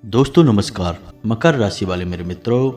दोस्तों नमस्कार। मकर राशि वाले मेरे मित्रों,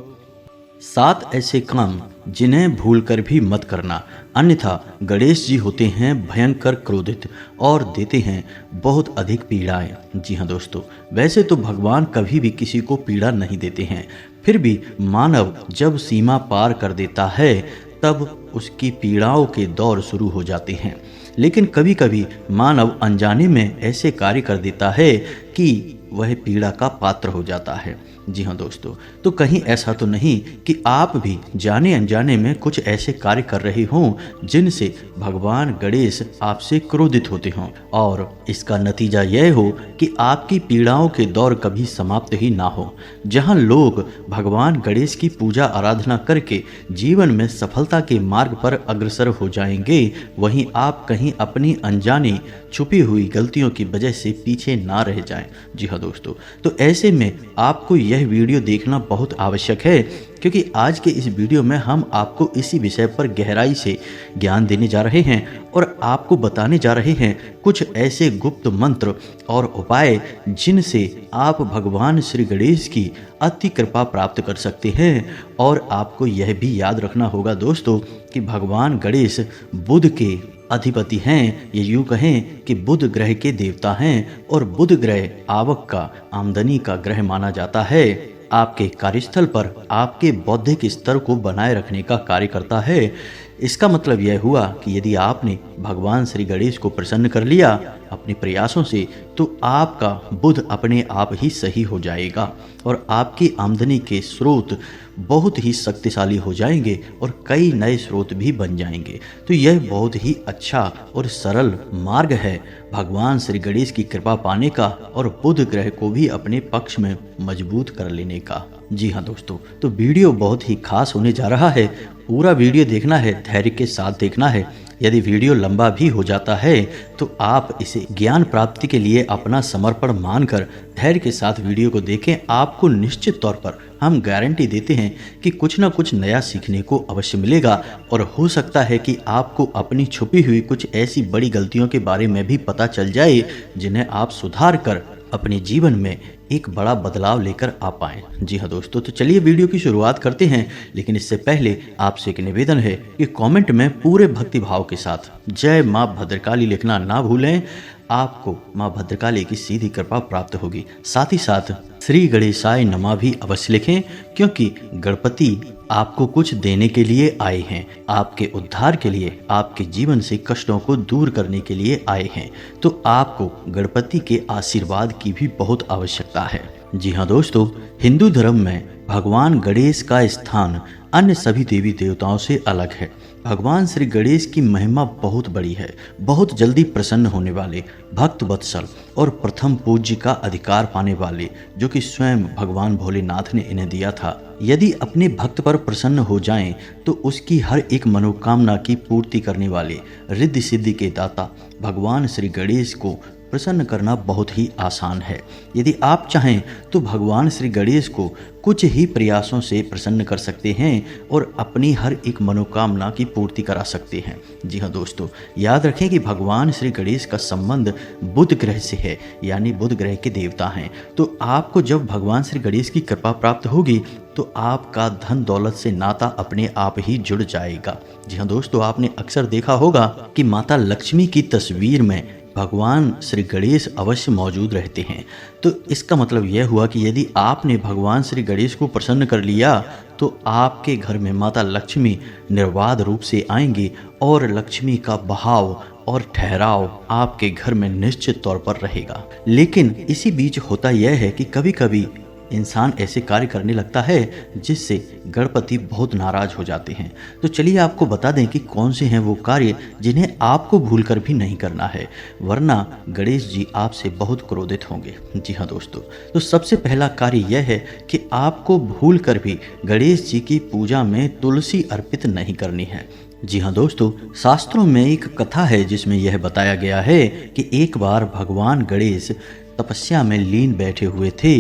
7 ऐसे काम जिन्हें भूलकर भी मत करना, अन्यथा गणेश जी होते हैं भयंकर क्रोधित और देते हैं बहुत अधिक पीड़ाएं। जी हाँ दोस्तों, वैसे तो भगवान कभी भी किसी को पीड़ा नहीं देते हैं, फिर भी मानव जब सीमा पार कर देता है तब उसकी पीड़ाओं के दौर शुरू हो जाते हैं। लेकिन कभी कभी मानव अनजाने में ऐसे कार्य कर देता है कि वह पीड़ा का पात्र हो जाता है। जी हाँ दोस्तों, तो कहीं ऐसा तो नहीं कि आप भी जाने अनजाने में कुछ ऐसे कार्य कर रहे हों जिनसे भगवान गणेश आपसे क्रोधित होते हों और इसका नतीजा यह हो कि आपकी पीड़ाओं के दौर कभी समाप्त ही ना हो। जहाँ लोग भगवान गणेश की पूजा आराधना करके जीवन में सफलता के मार्ग पर अग्रसर हो जाएंगे, वहीं आप कहीं अपनी अनजानी छुपी हुई गलतियों की वजह से पीछे ना रह जाएं। जी हाँ दोस्तों, तो ऐसे में आपको यह वीडियो देखना बहुत आवश्यक है, क्योंकि आज के इस वीडियो में हम आपको इसी विषय पर गहराई से ज्ञान देने जा रहे हैं और आपको बताने जा रहे हैं कुछ ऐसे गुप्त मंत्र और उपाय जिनसे आप भगवान श्री गणेश की अति कृपा प्राप्त कर सकते हैं। और आपको यह भी याद रखना होगा दोस्तों कि भगवान गणेश बुध के अधिपति हैं, ये यूँ कहें कि बुध ग्रह के देवता हैं और बुध ग्रह आवक का, आमदनी का ग्रह माना जाता है। आपके कार्यस्थल पर आपके बौद्धिक स्तर को बनाए रखने का कार्य करता है। इसका मतलब यह हुआ कि यदि आपने भगवान श्री गणेश को प्रसन्न कर लिया अपने प्रयासों से, तो आपका बुध अपने आप ही सही हो जाएगा और आपकी आमदनी के स्रोत बहुत ही शक्तिशाली हो जाएंगे और कई नए स्रोत भी बन जाएंगे। तो यह बहुत ही अच्छा और सरल मार्ग है भगवान श्री गणेश की कृपा पाने का और बुध ग्रह को भी अपने पक्ष में मजबूत कर लेने का। जी हाँ दोस्तों, तो वीडियो बहुत ही खास होने जा रहा है। पूरा वीडियो देखना है, धैर्य के साथ देखना है। यदि वीडियो लंबा भी हो जाता है तो आप इसे ज्ञान प्राप्ति के लिए अपना समर्पण मानकर धैर्य के साथ वीडियो को देखें। आपको निश्चित तौर पर हम गारंटी देते हैं कि कुछ ना कुछ नया सीखने को अवश्य मिलेगा और हो सकता है कि आपको अपनी छुपी हुई कुछ ऐसी बड़ी गलतियों के बारे में भी पता चल जाए जिन्हें आप सुधार कर अपने जीवन में एक बड़ा बदलाव लेकर आ पाएं। जी हाँ दोस्तों, तो चलिए वीडियो की शुरुआत करते हैं। लेकिन इससे पहले आपसे एक निवेदन है कि कमेंट में पूरे भक्ति भाव के साथ जय माँ भद्रकाली लिखना ना भूलें। आपको माँ भद्रकाली की सीधी कृपा प्राप्त होगी। साथ ही साथ श्री गणेशाय नमः भी अवश्य लिखें, क्योंकि गणपति आपको कुछ देने के लिए आए हैं, आपके उद्धार के लिए, आपके जीवन से कष्टों को दूर करने के लिए आए हैं। तो आपको गणपति के आशीर्वाद की भी बहुत आवश्यकता है। जी हाँ दोस्तों, हिंदू धर्म में भगवान गणेश का स्थान अन्य सभी देवी देवताओं से अलग है। भगवान श्री गणेश की महिमा बहुत बड़ी है। बहुत जल्दी प्रसन्न होने वाले, भक्त वत्सल और प्रथम पूज्य का अधिकार पाने वाले, जो कि स्वयं भगवान भोलेनाथ ने इन्हें दिया था। यदि अपने भक्त पर प्रसन्न हो जाएं तो उसकी हर एक मनोकामना की पूर्ति करने वाले, रिद्धि सिद्धि के दाता भगवान श्री गणेश को प्रसन्न करना बहुत ही आसान है। यदि आप चाहें तो भगवान श्री गणेश को कुछ ही प्रयासों से प्रसन्न कर सकते हैं और अपनी हर एक मनोकामना की पूर्ति करा सकते हैं। जी हाँ दोस्तों, याद रखें कि भगवान श्री गणेश का संबंध बुध ग्रह से है, यानी बुध ग्रह के देवता हैं। तो आपको जब भगवान श्री गणेश की कृपा प्राप्त होगी तो आपका धन दौलत से नाता अपने आप ही जुड़ जाएगा। जी हाँ दोस्तों, आपने अक्सर देखा होगा कि माता लक्ष्मी की तस्वीर में भगवान श्री गणेश अवश्य मौजूद रहते हैं। तो इसका मतलब यह हुआ कि यदि आपने भगवान श्री गणेश को प्रसन्न कर लिया तो आपके घर में माता लक्ष्मी निर्बाध रूप से आएंगी और लक्ष्मी का बहाव और ठहराव आपके घर में निश्चित तौर पर रहेगा। लेकिन इसी बीच होता यह है कि कभी कभी इंसान ऐसे कार्य करने लगता है जिससे गणपति बहुत नाराज हो जाते हैं। तो चलिए आपको बता दें कि कौन से हैं वो कार्य जिन्हें आपको भूलकर भी नहीं करना है, वरना गणेश जी आपसे बहुत क्रोधित होंगे। जी हाँ दोस्तों, तो सबसे पहला कार्य यह है कि आपको भूलकर भी गणेश जी की पूजा में तुलसी अर्पित नहीं करनी है। जी हाँ दोस्तों, शास्त्रों में एक कथा है जिसमें यह बताया गया है कि एक बार भगवान गणेश तपस्या में लीन बैठे हुए थे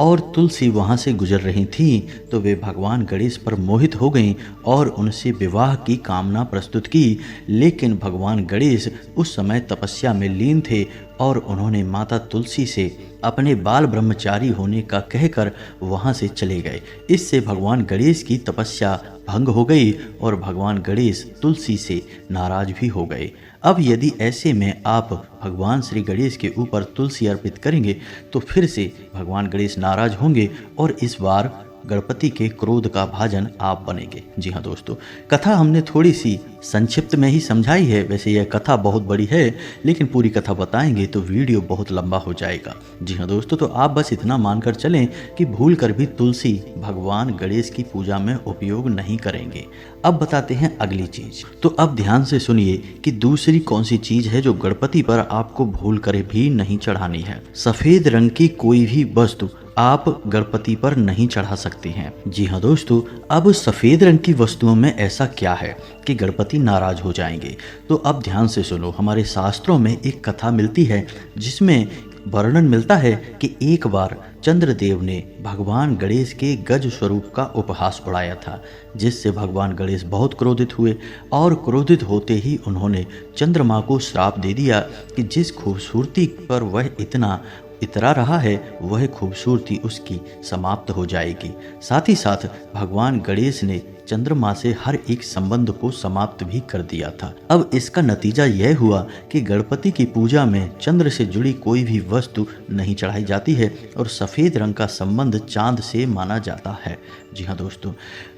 और तुलसी वहां से गुजर रही थी तो वे भगवान गणेश पर मोहित हो गईं और उनसे विवाह की कामना प्रस्तुत की। लेकिन भगवान गणेश उस समय तपस्या में लीन थे और उन्होंने माता तुलसी से अपने बाल ब्रह्मचारी होने का कहकर वहां से चले गए। इससे भगवान गणेश की तपस्या भंग हो गई और भगवान गणेश तुलसी से नाराज भी हो गए। अब यदि ऐसे में आप भगवान श्री गणेश के ऊपर तुलसी अर्पित करेंगे तो फिर से भगवान गणेश नाराज होंगे और इस बार गणपति के क्रोध का भाजन आप बनेंगे। जी हाँ दोस्तों, कथा हमने थोड़ी सी संक्षिप्त में ही समझाई है। वैसे यह कथा बहुत बड़ी है, लेकिन पूरी कथा बताएंगे तो वीडियो बहुत लंबा हो जाएगा। जी हाँ दोस्तों, तो आप बस इतना मानकर चलें कि भूल कर भी तुलसी भगवान गणेश की पूजा में उपयोग नहीं करेंगे। अब बताते हैं अगली चीज। तो अब ध्यान से सुनिए कि दूसरी कौन सी चीज है जो गणपति पर आपको भूल कर भी नहीं चढ़ानी है। सफेद रंग की कोई भी वस्तु आप गणपति पर नहीं चढ़ा सकते हैं। जी हाँ दोस्तों, अब सफेद रंग की वस्तुओं में ऐसा क्या है कि गणपति नाराज हो जाएंगे। तो अब ध्यान से सुनो, हमारे शास्त्रों में एक कथा मिलती है जिसमें वर्णन मिलता है कि एक बार चंद्रदेव ने भगवान गणेश के गज स्वरूप का उपहास उड़ाया था, जिससे भगवान गणेश बहुत क्रोधित हुए और क्रोधित होते ही उन्होंने चंद्रमा को श्राप दे दिया कि जिस खूबसूरती पर वह इतना इतरा रहा है वह खूबसूरती उसकी समाप्त हो जाएगी। साथ ही साथ भगवान गणेश ने चंद्रमा से हर एक संबंध को समाप्त भी कर दिया था। अब इसका नतीजा यह हुआ कि गणपति की पूजा में चंद्र से जुड़ी कोई भी वस्तु नहीं चढ़ाई जाती है और सफ़ेद रंग का संबंध चांद से माना जाता है। जी हाँ दोस्तों,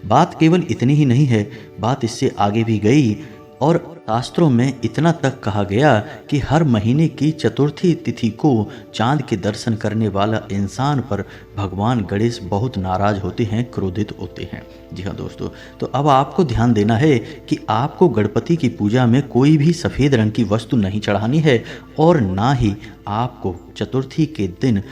बात केवल इतनी ही नहीं है, बात इससे आगे भी गई और शास्त्रों में इतना तक कहा गया कि हर महीने की चतुर्थी तिथि को चांद के दर्शन करने वाला इंसान पर भगवान गणेश बहुत नाराज होते हैं, क्रोधित होते हैं। जी हाँ दोस्तों, तो अब आपको ध्यान देना है कि आपको गणपति की पूजा में कोई भी सफ़ेद रंग की वस्तु नहीं चढ़ानी है और ना ही आपको चतुर्थी के दिन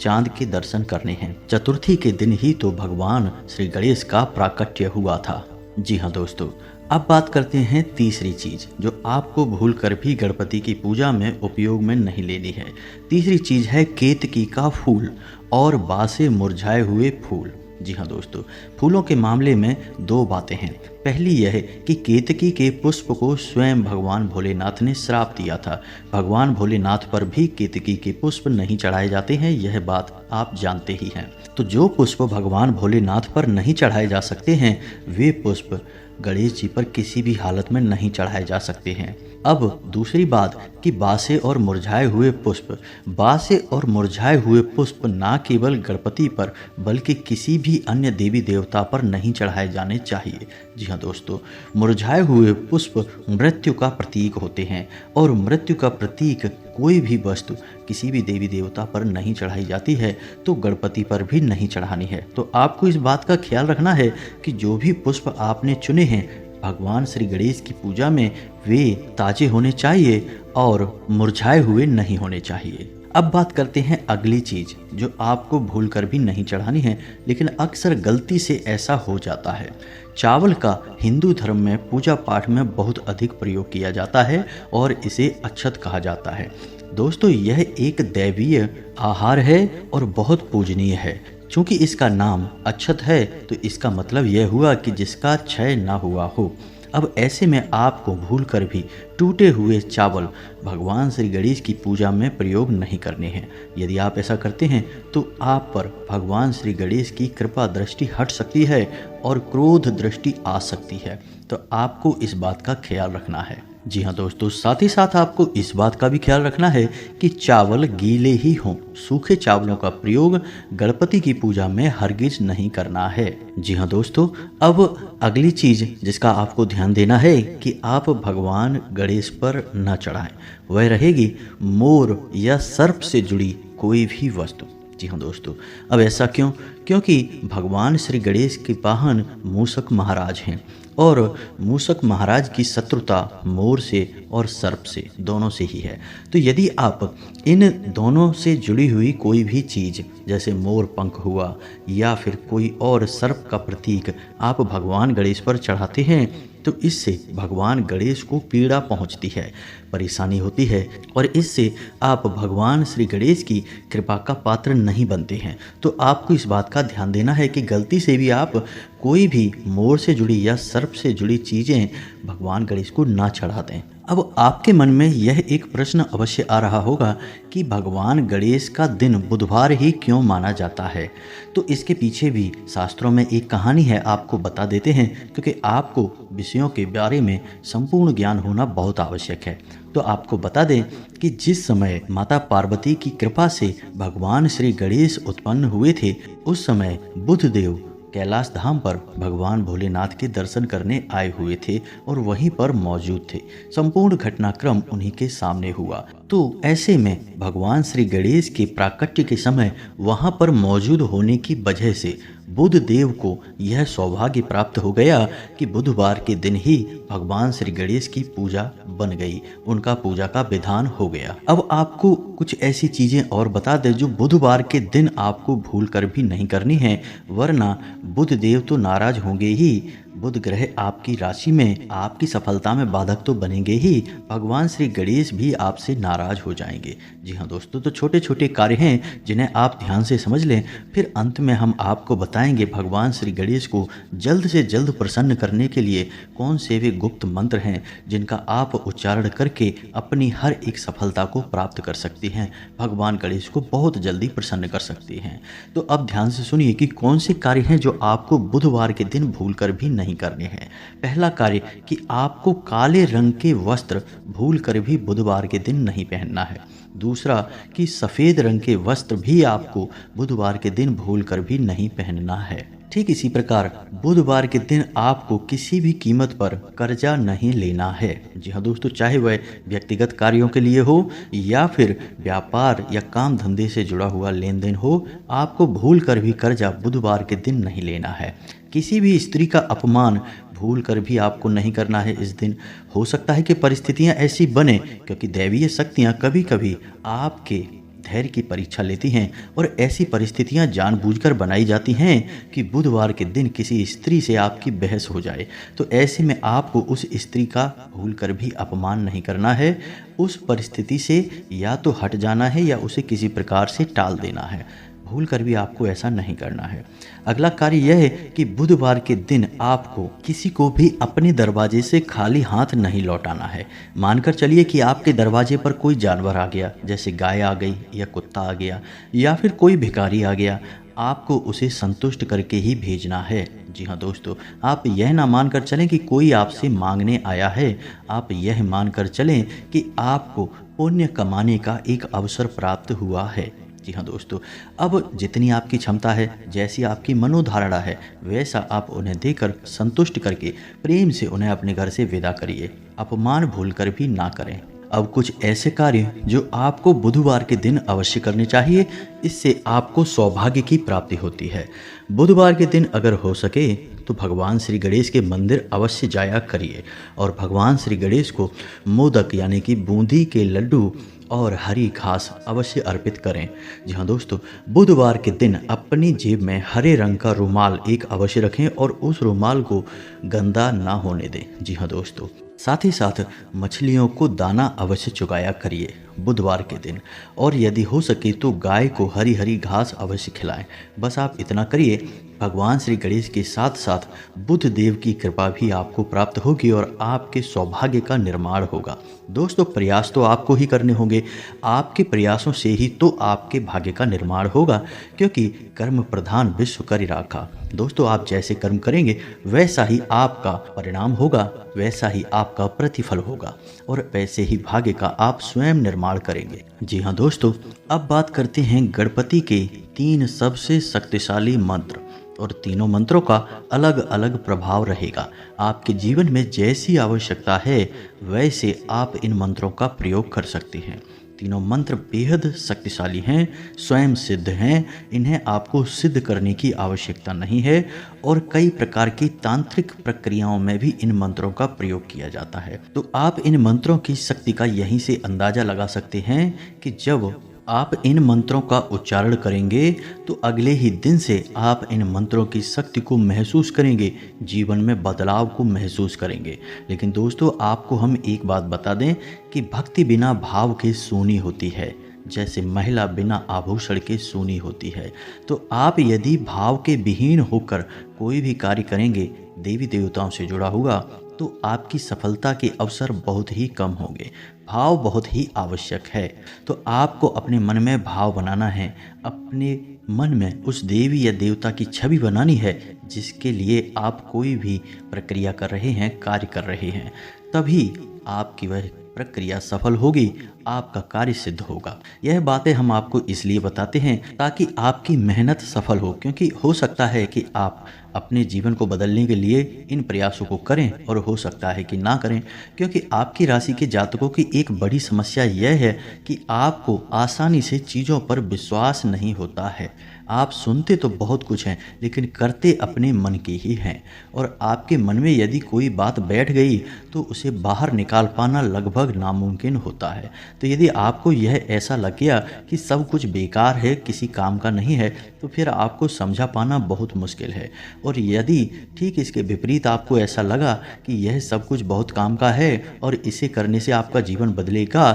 चांद के दर्शन करने हैं। चतुर्थी के दिन ही तो भगवान श्री गणेश का प्राकट्य हुआ था। जी हाँ दोस्तों, अब बात करते हैं तीसरी चीज जो आपको भूलकर भी गणपति की पूजा में उपयोग में नहीं लेनी है। तीसरी चीज है केतकी का फूल और बासे मुरझाए हुए फूल। जी हाँ दोस्तों, फूलों के मामले में दो बातें हैं। पहली यह कि केतकी के पुष्प को स्वयं भगवान भोलेनाथ ने श्राप दिया था। भगवान भोलेनाथ पर भी केतकी के पुष्प नहीं चढ़ाए जाते हैं, यह बात आप जानते ही हैं। तो जो पुष्प भगवान भोलेनाथ पर नहीं चढ़ाए जा सकते हैं वे पुष्प गणेश जी पर किसी भी हालत में नहीं चढ़ाए जा सकते हैं। अब दूसरी बात कि बासे और मुरझाए हुए पुष्प, बासे और मुरझाए हुए पुष्प ना केवल गणपति पर बल्कि किसी भी अन्य देवी देवता पर नहीं चढ़ाए जाने चाहिए। जी हाँ दोस्तों, मुरझाए हुए पुष्प मृत्यु का प्रतीक होते हैं और मृत्यु का प्रतीक कोई भी वस्तु किसी भी देवी देवता पर नहीं चढ़ाई जाती है तो गणपति पर भी नहीं चढ़ानी है। तो आपको इस बात का ख्याल रखना है कि जो भी पुष्प आपने चुने हैं भगवान श्री गणेश की पूजा में वे ताजे होने चाहिए और मुरझाए हुए नहीं होने चाहिए। अब बात करते हैं अगली चीज जो आपको भूलकर भी नहीं चढ़ानी है, लेकिन अक्सर गलती से ऐसा हो जाता है। चावल का हिंदू धर्म में पूजा पाठ में बहुत अधिक प्रयोग किया जाता है और इसे अक्षत कहा जाता है। दोस्तों, यह एक दैवीय आहार है और बहुत पूजनीय है। चूंकि इसका नाम अक्षत है तो इसका मतलब यह हुआ कि जिसका क्षय ना हुआ हो। अब ऐसे में आपको भूलकर भी टूटे हुए चावल भगवान श्री गणेश की पूजा में प्रयोग नहीं करने हैं। यदि आप ऐसा करते हैं तो आप पर भगवान श्री गणेश की कृपा दृष्टि हट सकती है और क्रोध दृष्टि आ सकती है। तो आपको इस बात का ख्याल रखना है। जी हाँ दोस्तों, साथ ही साथ आपको इस बात का भी ख्याल रखना है कि चावल गीले ही हों। सूखे चावलों का प्रयोग गणपति की पूजा में हरगिज नहीं करना है। जी हाँ दोस्तों, अब अगली चीज जिसका आपको ध्यान देना है कि आप भगवान गणेश पर न चढ़ाएं, वह रहेगी मोर या सर्प से जुड़ी कोई भी वस्तु। जी हाँ दोस्तों, अब ऐसा क्यों? क्योंकि भगवान श्री गणेश के वाहन मूषक महाराज हैं और मूषक महाराज की शत्रुता मोर से और सर्प से दोनों से ही है। तो यदि आप इन दोनों से जुड़ी हुई कोई भी चीज़ जैसे मोर पंख हुआ या फिर कोई और सर्प का प्रतीक आप भगवान गणेश पर चढ़ाते हैं तो इससे भगवान गणेश को पीड़ा पहुंचती है। परेशानी होती है और इससे आप भगवान श्री गणेश की कृपा का पात्र नहीं बनते हैं। तो आपको इस बात का ध्यान देना है कि गलती से भी आप कोई भी मोर से जुड़ी या सर्प से जुड़ी चीज़ें भगवान गणेश को ना चढ़ा दें। अब आपके मन में यह एक प्रश्न अवश्य आ रहा होगा कि भगवान गणेश का दिन बुधवार ही क्यों माना जाता है। तो इसके पीछे भी शास्त्रों में एक कहानी है, आपको बता देते हैं, क्योंकि आपको विषयों के बारे में संपूर्ण ज्ञान होना बहुत आवश्यक है। तो आपको बता दें कि जिस समय माता पार्वती की कृपा से भगवान श्री गणेश उत्पन्न हुए थे, उस समय बुधदेव कैलाश धाम पर भगवान भोलेनाथ के दर्शन करने आए हुए थे और वहीं पर मौजूद थे। संपूर्ण घटनाक्रम उन्हीं के सामने हुआ। तो ऐसे में भगवान श्री गणेश के प्राकट्य के समय वहां पर मौजूद होने की वजह से बुध देव को यह सौभाग्य प्राप्त हो गया कि बुधवार के दिन ही भगवान श्री गणेश की पूजा बन गई, उनका पूजा का विधान हो गया। अब आपको कुछ ऐसी चीजें और बता दें जो बुधवार के दिन आपको भूल कर भी नहीं करनी है, वरना बुध देव तो नाराज होंगे ही। बुध ग्रह आपकी राशि में आपकी सफलता में बाधक तो बनेंगे ही, भगवान श्री गणेश भी आपसे नाराज हो जाएंगे। जी हाँ दोस्तों, तो छोटे छोटे कार्य हैं जिन्हें आप ध्यान से समझ लें, फिर अंत में हम आपको बताएंगे भगवान श्री गणेश को जल्द से जल्द प्रसन्न करने के लिए कौन से वे गुप्त मंत्र हैं जिनका आप उच्चारण करके अपनी हर एक सफलता को प्राप्त कर सकती हैं, भगवान गणेश को बहुत जल्दी प्रसन्न कर सकती हैं। तो अब ध्यान से सुनिए कि कौन से कार्य हैं जो आपको बुधवार के दिन भूल कर भी नहीं करने हैं। पहला कार्य कि आपको काले रंग के वस्त्र भूल कर भी बुधवार के दिन नहीं पहनना है। दूसरा कि सफ़ेद रंग के वस्त्र भी आपको बुधवार के दिन भूल कर भी नहीं पहनना है। ठीक इसी प्रकार बुधवार के दिन आपको किसी भी कीमत पर कर्जा नहीं लेना है। जी हाँ दोस्तों, चाहे वह व्यक्तिगत कार्यों के लिए हो या फिर व्यापार या काम धंधे से जुड़ा हुआ लेन देन हो, आपको भूल कर भी कर्जा बुधवार के दिन नहीं लेना है। किसी भी स्त्री का अपमान भूल कर भी आपको नहीं करना है इस दिन। हो सकता है कि परिस्थितियां ऐसी बने, क्योंकि दैवीय शक्तियां कभी कभी आपके धैर्य की परीक्षा लेती हैं और ऐसी परिस्थितियां जानबूझकर बनाई जाती हैं कि बुधवार के दिन किसी स्त्री से आपकी बहस हो जाए। तो ऐसे में आपको उस स्त्री का भूल कर भी अपमान नहीं करना है, उस परिस्थिति से या तो हट जाना है या उसे किसी प्रकार से टाल देना है। भूल कर भी आपको ऐसा नहीं करना है। अगला कार्य यह है कि बुधवार के दिन आपको किसी को भी अपने दरवाजे से खाली हाथ नहीं लौटाना है। मानकर चलिए कि आपके दरवाजे पर कोई जानवर आ गया, जैसे गाय आ गई या कुत्ता आ गया या फिर कोई भिखारी आ गया, आपको उसे संतुष्ट करके ही भेजना है। जी हाँ दोस्तों, आप यह ना मानकर चलें कि कोई आपसे मांगने आया है, आप यह मानकर चलें कि आपको पुण्य कमाने का एक अवसर प्राप्त हुआ है। जी हाँ दोस्तों, अब जितनी आपकी क्षमता है, जैसी आपकी मनोधारणा है, वैसा आप उन्हें देकर संतुष्ट करके प्रेम से उन्हें अपने घर से विदा करिए। अपमान भूल कर भी ना करें। अब कुछ ऐसे कार्य जो आपको बुधवार के दिन अवश्य करने चाहिए, इससे आपको सौभाग्य की प्राप्ति होती है। बुधवार के दिन अगर हो सके तो भगवान श्री गणेश के मंदिर अवश्य जाया करिए और भगवान श्री गणेश को मोदक यानी कि बूंदी के लड्डू और हरी घास अवश्य अर्पित करें। जी हाँ दोस्तों, बुधवार के दिन अपनी जेब में हरे रंग का रुमाल एक अवश्य रखें और उस रुमाल को गंदा ना होने दें। जी हाँ दोस्तों, साथ ही साथ मछलियों को दाना अवश्य चुगाया करिए बुधवार के दिन, और यदि हो सके तो गाय को हरी हरी घास अवश्य खिलाएं। बस आप इतना करिए, भगवान श्री गणेश के साथ साथ बुध देव की कृपा भी आपको प्राप्त होगी और आपके सौभाग्य का निर्माण होगा। दोस्तों, प्रयास तो आपको ही करने होंगे, आपके प्रयासों से ही तो आपके भाग्य का निर्माण होगा, क्योंकि कर्म प्रधान विश्व करि राखा। दोस्तों, आप जैसे कर्म करेंगे वैसा ही आपका परिणाम होगा, वैसा ही आपका प्रतिफल होगा और वैसे ही भाग्य का आप स्वयं निर्माण करेंगे। जी हाँ दोस्तों, अब बात करते हैं गणपति के 3 सबसे शक्तिशाली मंत्र, और तीनों मंत्रों का अलग अलग प्रभाव रहेगा। आपके जीवन में जैसी आवश्यकता है वैसे आप इन मंत्रों का प्रयोग कर सकते हैं। तीनों मंत्र बेहद शक्तिशाली हैं, स्वयं सिद्ध हैं, इन्हें आपको सिद्ध करने की आवश्यकता नहीं है और कई प्रकार की तांत्रिक प्रक्रियाओं में भी इन मंत्रों का प्रयोग किया जाता है। तो आप इन मंत्रों की शक्ति का यहीं से अंदाजा लगा सकते हैं कि जब आप इन मंत्रों का उच्चारण करेंगे तो अगले ही दिन से आप इन मंत्रों की शक्ति को महसूस करेंगे, जीवन में बदलाव को महसूस करेंगे। लेकिन दोस्तों, आपको हम एक बात बता दें कि भक्ति बिना भाव के सूनी होती है, जैसे महिला बिना आभूषण के सूनी होती है। तो आप यदि भाव के विहीन होकर कोई भी कार्य करेंगे, देवी देवताओं से जुड़ा हुआ, तो आपकी सफलता के अवसर बहुत ही कम होंगे। भाव बहुत ही आवश्यक है। तो आपको अपने मन में भाव बनाना है, अपने मन में उस देवी या देवता की छवि बनानी है जिसके लिए आप कोई भी प्रक्रिया कर रहे हैं, कार्य कर रहे हैं। तभी आपकी वह प्रक्रिया सफल होगी, आपका कार्य सिद्ध होगा। यह बातें हम आपको इसलिए बताते हैं ताकि आपकी मेहनत सफल हो, क्योंकि हो सकता है कि आप अपने जीवन को बदलने के लिए इन प्रयासों को करें और हो सकता है कि ना करें, क्योंकि आपकी राशि के जातकों की एक बड़ी समस्या यह है कि आपको आसानी से चीज़ों पर विश्वास नहीं होता है। आप सुनते तो बहुत कुछ हैं लेकिन करते अपने मन की ही हैं, और आपके मन में यदि कोई बात बैठ गई तो उसे बाहर निकाल पाना लगभग नामुमकिन होता है। तो यदि आपको यह ऐसा लग गया कि सब कुछ बेकार है, किसी काम का नहीं है, तो फिर आपको समझा पाना बहुत मुश्किल है। और यदि ठीक इसके विपरीत आपको ऐसा लगा कि यह सब कुछ बहुत काम का है और इसे करने से आपका जीवन बदलेगा,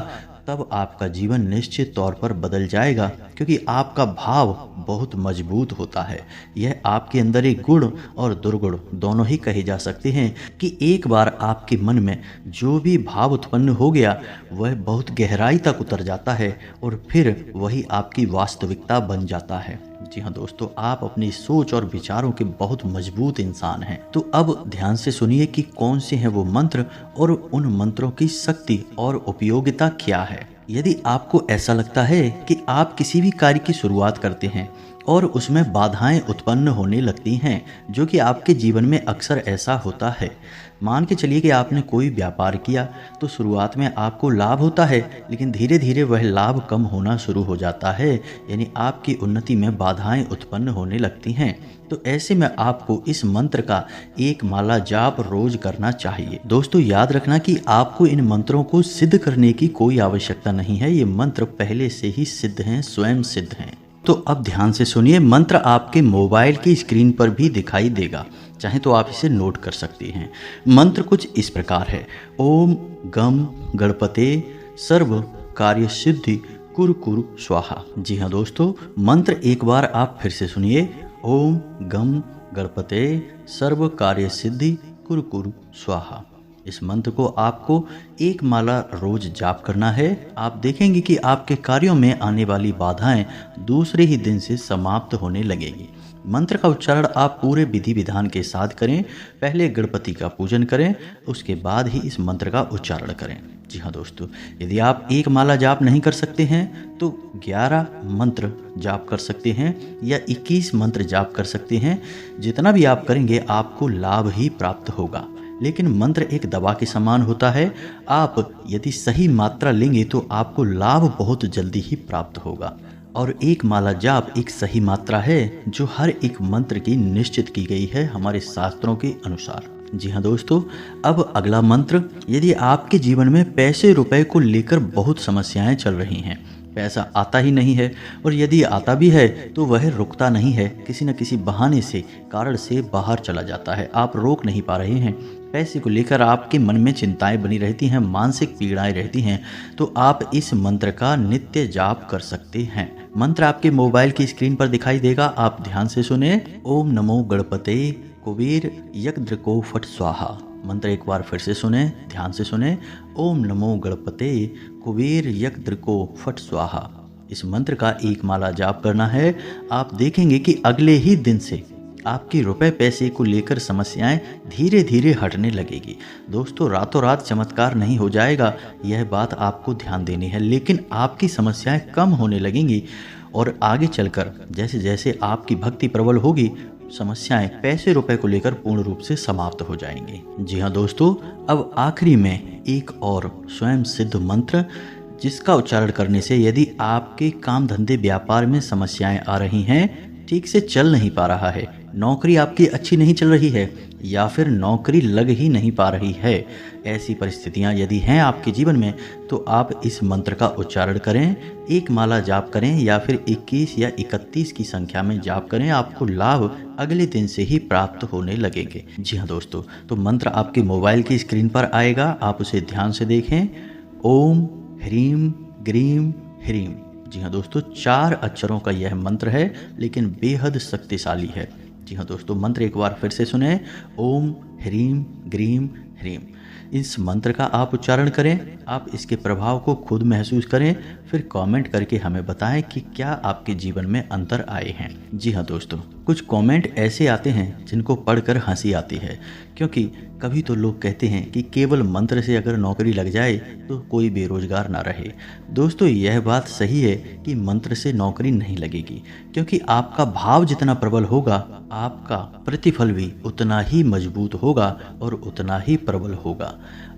तब आपका जीवन निश्चित तौर पर बदल जाएगा, क्योंकि आपका भाव बहुत मजबूत होता है। यह आपके अंदर एक गुण और दुर्गुण दोनों ही कहे जा सकते हैं कि एक बार आपके मन में जो भी भाव उत्पन्न हो गया वह बहुत गहराई तक उतर जाता है और फिर वही आपकी वास्तविकता बन जाता है। जी हाँ दोस्तों, आप अपनी सोच और विचारों के बहुत मजबूत इंसान हैं। तो अब ध्यान से सुनिए कि कौन से हैं वो मंत्र और उन मंत्रों की शक्ति और उपयोगिता क्या है। यदि आपको ऐसा लगता है कि आप किसी भी कार्य की शुरुआत करते हैं और उसमें बाधाएं उत्पन्न होने लगती हैं, जो कि आपके जीवन में अक्सर ऐसा होता है। मान के चलिए कि आपने कोई व्यापार किया तो शुरुआत में आपको लाभ होता है, लेकिन धीरे धीरे वह लाभ कम होना शुरू हो जाता है, यानी आपकी उन्नति में बाधाएं उत्पन्न होने लगती हैं। तो ऐसे में आपको इस मंत्र का एक माला जाप रोज करना चाहिए। दोस्तों, याद रखना कि आपको इन मंत्रों को सिद्ध करने की कोई आवश्यकता नहीं है। ये मंत्र पहले से ही सिद्ध हैं, स्वयं सिद्ध हैं। तो अब ध्यान से सुनिए, मंत्र आपके मोबाइल की स्क्रीन पर भी दिखाई देगा, चाहे तो आप इसे नोट कर सकते हैं। मंत्र कुछ इस प्रकार है। ओम गम गणपते सर्व कार्य सिद्धि कुरु कुरु स्वाहा। जी हाँ दोस्तों, मंत्र एक बार आप फिर से सुनिए। ओम गम गणपते सर्व कार्य सिद्धि कुरु कुरु स्वाहा। इस मंत्र को आपको एक माला रोज जाप करना है। आप देखेंगे कि आपके कार्यों में आने वाली बाधाएं दूसरे ही दिन से समाप्त होने लगेगी। मंत्र का उच्चारण आप पूरे विधि विधान के साथ करें। पहले गणपति का पूजन करें, उसके बाद ही इस मंत्र का उच्चारण करें। जी हाँ दोस्तों, यदि आप एक माला जाप नहीं कर सकते हैं तो 11 मंत्र जाप कर सकते हैं या 21 मंत्र जाप कर सकते हैं। जितना भी आप करेंगे आपको लाभ ही प्राप्त होगा। लेकिन मंत्र एक दवा के समान होता है। आप यदि सही मात्रा लेंगे तो आपको लाभ बहुत जल्दी ही प्राप्त होगा। और एक माला जाप एक सही मात्रा है जो हर एक मंत्र की निश्चित की गई है हमारे शास्त्रों के अनुसार। जी हाँ दोस्तों, अब अगला मंत्र। यदि आपके जीवन में पैसे रुपए को लेकर बहुत समस्याएं चल रही हैं, पैसा आता ही नहीं है, और यदि आता भी है तो वह रुकता नहीं है, किसी न किसी बहाने से कारण से बाहर चला जाता है, आप रोक नहीं पा रहे हैं, पैसे को लेकर आपके मन में चिंताएं बनी रहती हैं, मानसिक पीड़ाएं रहती हैं, तो आप इस मंत्र का नित्य जाप कर सकते हैं। मंत्र आपके मोबाइल की स्क्रीन पर दिखाई देगा, आप ध्यान से सुने। ओम नमो गणपते कुबेर यज्ञको फट स्वाहा। मंत्र एक बार फिर से सुने, ध्यान से सुने। ओम नमो गणपते कुबेर यज्ञको फट स्वाहा। इस मंत्र का एक माला जाप करना है। आप देखेंगे कि अगले ही दिन से आपकी रुपए पैसे को लेकर समस्याएं धीरे धीरे हटने लगेगी। दोस्तों, रातों रात चमत्कार नहीं हो जाएगा, यह बात आपको ध्यान देनी है, लेकिन आपकी समस्याएं कम होने लगेंगी और आगे चलकर जैसे जैसे आपकी भक्ति प्रबल होगी, समस्याएं पैसे रुपए को लेकर पूर्ण रूप से समाप्त हो जाएंगी। जी हाँ दोस्तों, अब आखिरी में एक और स्वयं सिद्ध मंत्र, जिसका उच्चारण करने से यदि आपके काम धंधे व्यापार में समस्याएं आ रही हैं ठीक से चल नहीं पा रहा है, नौकरी आपकी अच्छी नहीं चल रही है या फिर नौकरी लग ही नहीं पा रही है, ऐसी परिस्थितियां यदि हैं आपके जीवन में तो आप इस मंत्र का उच्चारण करें, एक माला जाप करें या फिर 21 या 31 की संख्या में जाप करें। आपको लाभ अगले दिन से ही प्राप्त होने लगेंगे। जी हाँ दोस्तों, तो मंत्र आपके मोबाइल की स्क्रीन पर आएगा, आप उसे ध्यान से देखें। ओम ह्रीम ग्रीम ह्रीम। जी हाँ दोस्तों, 4 अक्षरों का यह मंत्र है लेकिन बेहद शक्तिशाली है। जी हाँ दोस्तों, मंत्र एक बार फिर से सुने। ओम ह्रीम ग्रीम ह्रीम। इस मंत्र का आप उच्चारण करें, आप इसके प्रभाव को खुद महसूस करें, फिर कमेंट करके हमें बताएं कि क्या आपके जीवन में अंतर आए हैं। जी हाँ दोस्तों, कुछ कमेंट ऐसे आते हैं जिनको पढ़कर हंसी आती है, क्योंकि कभी तो लोग कहते हैं कि केवल मंत्र से अगर नौकरी लग जाए तो कोई बेरोजगार ना रहे। दोस्तों, यह बात सही है कि मंत्र से नौकरी नहीं लगेगी, क्योंकि आपका भाव जितना प्रबल होगा आपका प्रतिफल भी उतना ही मजबूत होगा और उतना ही प्रबल होगा।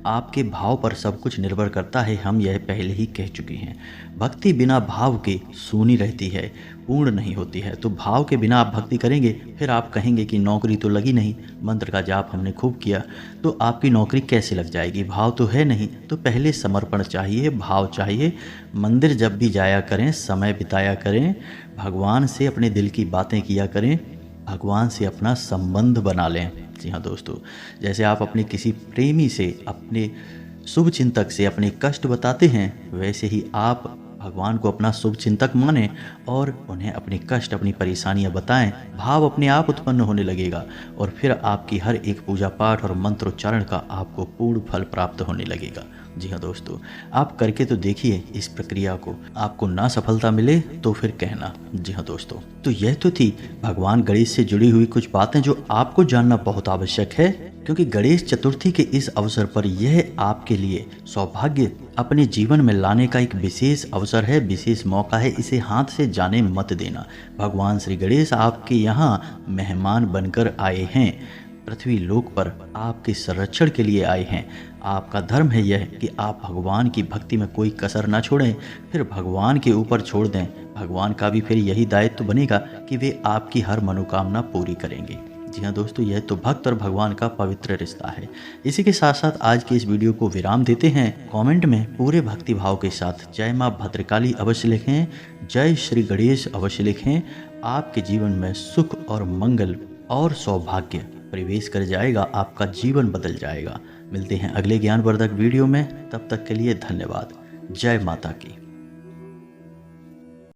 आपके भाव पर सब कुछ निर्भर करता है, हम यह पहले ही कह चुके हैं। भक्ति बिना भाव के सूनी रहती है, पूर्ण नहीं होती है। तो भाव के बिना आप भक्ति करेंगे, फिर आप कहेंगे कि नौकरी तो लगी नहीं, मंत्र का जाप हमने खूब किया, तो आपकी नौकरी कैसे लग जाएगी? भाव तो है नहीं। तो पहले समर्पण चाहिए, भाव चाहिए। मंदिर जब भी जाया करें, समय बिताया करें, भगवान से अपने दिल की बातें किया करें, भगवान से अपना संबंध बना लें। जी हाँ दोस्तों, जैसे आप अपने किसी प्रेमी से, अपने शुभ चिंतक से अपने कष्ट बताते हैं, वैसे ही आप भगवान को अपना शुभ चिंतक माने और उन्हें अपने कष्ट, अपनी परेशानियां बताएं। भाव अपने आप उत्पन्न होने लगेगा और फिर आपकी हर एक पूजा पाठ और मंत्रोच्चारण का आपको पूर्ण फल प्राप्त होने लगेगा। जी हाँ दोस्तों, आप करके तो देखिए इस प्रक्रिया को, आपको ना सफलता मिले तो फिर कहना। जी हाँ दोस्तों, तो यह तो थी भगवान गणेश से जुड़ी हुई कुछ बातें जो आपको जानना बहुत आवश्यक है, क्योंकि गणेश चतुर्थी के इस अवसर पर यह आपके लिए सौभाग्य अपने जीवन में लाने का एक विशेष अवसर है, विशेष मौका है। इसे हाथ से जाने मत देना। भगवान श्री गणेश आपके यहाँ मेहमान बनकर आए हैं, पृथ्वी लोक पर आपके संरक्षण के लिए आए हैं। आपका धर्म है यह कि आप भगवान की भक्ति में कोई कसर ना छोड़ें, फिर भगवान के ऊपर छोड़ दें। भगवान का भी फिर यही दायित्व बनेगा कि वे आपकी हर मनोकामना पूरी करेंगे। जी हाँ दोस्तों, यह तो भक्त और भगवान का पवित्र रिश्ता है। इसी के साथ साथ आज के इस वीडियो को विराम देते हैं। कमेंट में पूरे भक्ति भाव के साथ जय माँ भद्रकाली अवश्य लिखें, जय श्री गणेश अवश्य लिखें। आपके जीवन में सुख और मंगल और सौभाग्य प्रवेश कर जाएगा, आपका जीवन बदल जाएगा। मिलते हैं अगले ज्ञानवर्धक वीडियो में, तब तक के लिए धन्यवाद। जय माता की।